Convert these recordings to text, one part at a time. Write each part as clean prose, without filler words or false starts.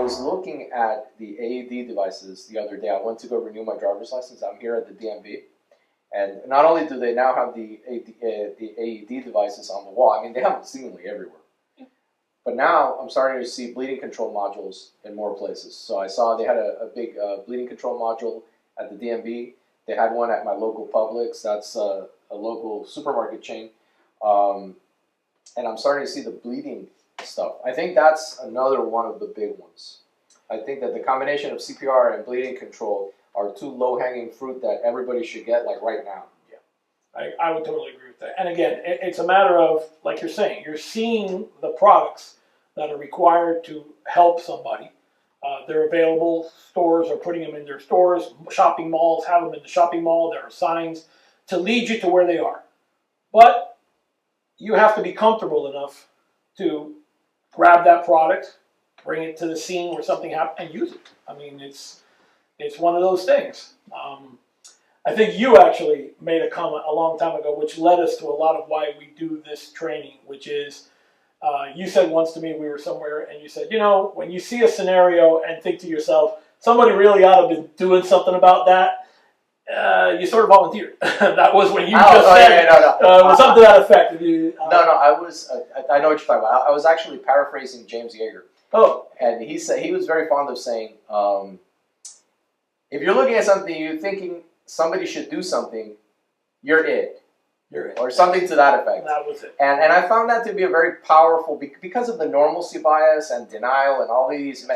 was looking at the AED devices the other day. I went to go renew my driver's license. I'm here at the DMV. And not only do they now have the AED devices on the wall, I mean, they have them seemingly everywhere. But now I'm starting to see bleeding control modules in more places. So I saw they had a big bleeding control module at the DMV. They had one at my local Publix. That's a local supermarket chain. And I'm starting to see the bleeding stuff. I think that's another one of the big ones. I think that the combination of CPR and bleeding control are two low-hanging fruit that everybody should get, like, right now. Yeah, I would totally agree with that. And again, it's a matter of, like you're saying, you're seeing the products that are required to help somebody. They're available. Stores are putting them in their stores. Shopping malls have them in the shopping mall. There are signs to lead you to where they are. But you have to be comfortable enough to grab that product, bring it to the scene where something happened, and use it. I mean, it's one of those things. I think you actually made a comment a long time ago, which led us to a lot of why we do this training, which is, you said once to me, we were somewhere, and you said, you know, when you see a scenario and think to yourself, somebody really ought to be doing something about that, you sort of volunteered. That was when you said, was something to that effect. I know what you're talking about. I was actually paraphrasing James Yeager. Oh. And he said, he was very fond of saying, if you're looking at something, you're thinking somebody should do something, you're it. You're it. Or something to that effect. That was it. And I found that to be a very powerful, because of the normalcy bias and denial and all these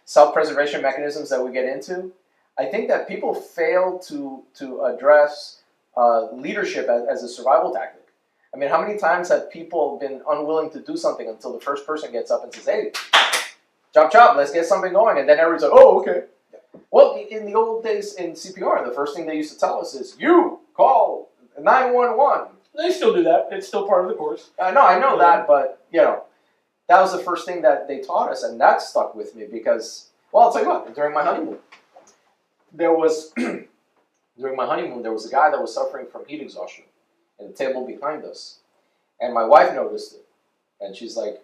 self-preservation mechanisms that we get into. I think that people fail to address leadership as a survival tactic. I mean, how many times have people been unwilling to do something until the first person gets up and says, hey, chop chop, let's get something going. And then everyone's like, oh, okay. Well, in the old days in CPR, the first thing they used to tell us is, you call 911. They still do that. It's still part of the course. No, I know that, but, you know, that was the first thing that they taught us, and that stuck with me because, well, I'll tell you what, during my honeymoon, there was a guy that was suffering from heat exhaustion at the table behind us. And my wife noticed it. And she's like,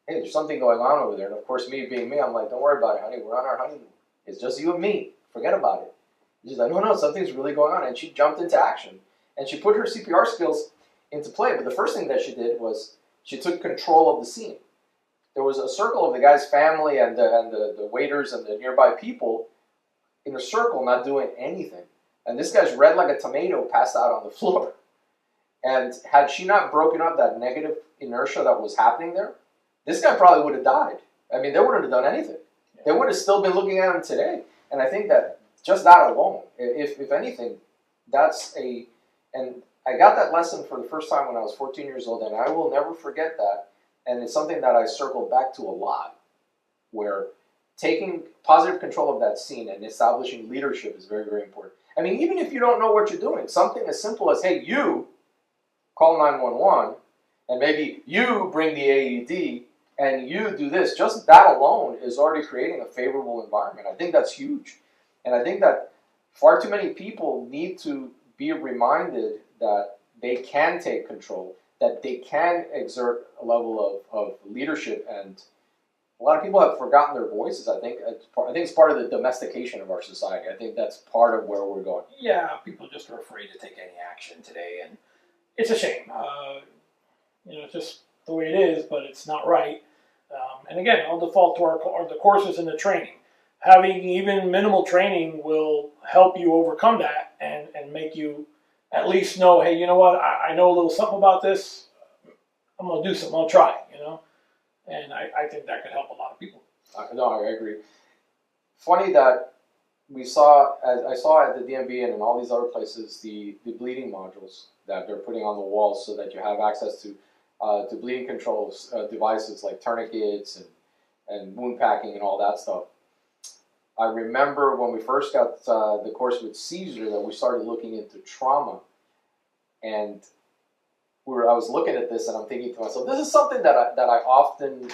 hey, there's something going on over there. And of course, me being me, I'm like, don't worry about it, honey. We're on our honeymoon. It's just you and me. Forget about it. And she's like, no, something's really going on. And she jumped into action. And she put her CPR skills into play. But the first thing that she did was she took control of the scene. There was a circle of the guy's family and the waiters and the nearby people in a circle not doing anything. And this guy's red like a tomato passed out on the floor. And had she not broken up that negative inertia that was happening there, this guy probably would have died. I mean, they wouldn't have done anything. They would have still been looking at him today. And I think that just that alone, if anything, and I got that lesson for the first time when I was 14 years old, and I will never forget that. And it's something that I circled back to a lot, where taking positive control of that scene and establishing leadership is very, very important. I mean, even if you don't know what you're doing, something as simple as, hey, you call 911, and maybe you bring the AED, and you do this, just that alone is already creating a favorable environment. I think that's huge. And I think that far too many people need to be reminded that they can take control, that they can exert a level of leadership. And a lot of people have forgotten their voices. I think it's part of the domestication of our society. I think that's part of where we're going. Yeah, people just are afraid to take any action today, and it's a shame. It's just the way it is, but it's not right. And again, I'll default to the courses and the training. Having even minimal training will help you overcome that and make you at least know, hey, you know what, I know a little something about this. I'm going to do something. I'll try, And I think that could help a lot of people. No, I agree. Funny that I saw at the DMV and in all these other places the bleeding modules that they're putting on the walls so that you have access to bleeding control devices like tourniquets and wound packing and all that stuff. I remember when we first got the course with Caesar that we started looking into trauma, and I was looking at this and I'm thinking to myself, this is something that I often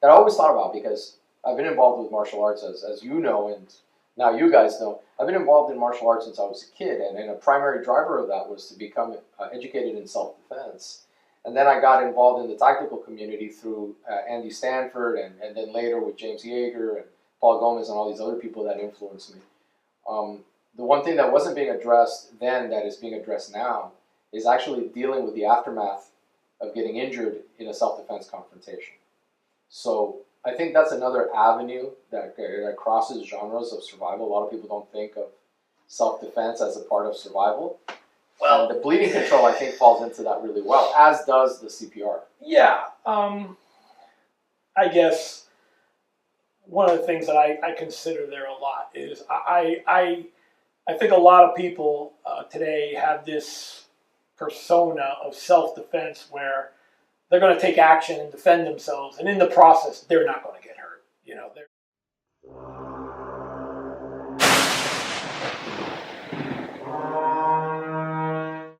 that I always thought about, because I've been involved with martial arts as you know, and now you guys know. I've been involved in martial arts since I was a kid, and a primary driver of that was to become educated in self-defense. And then I got involved in the tactical community through Andy Stanford, and then later with James Yeager and Paul Gomez and all these other people that influenced me. The one thing that wasn't being addressed then that is being addressed now is actually dealing with the aftermath of getting injured in a self-defense confrontation. So I think that's another avenue that crosses genres of survival. A lot of people don't think of self-defense as a part of survival. Well, the bleeding control, I think, falls into that really well, as does the CPR. Yeah, I guess one of the things that I consider there a lot is I think a lot of people today have this persona of self-defense where they're going to take action and defend themselves, and in the process, they're not going to get hurt. You know,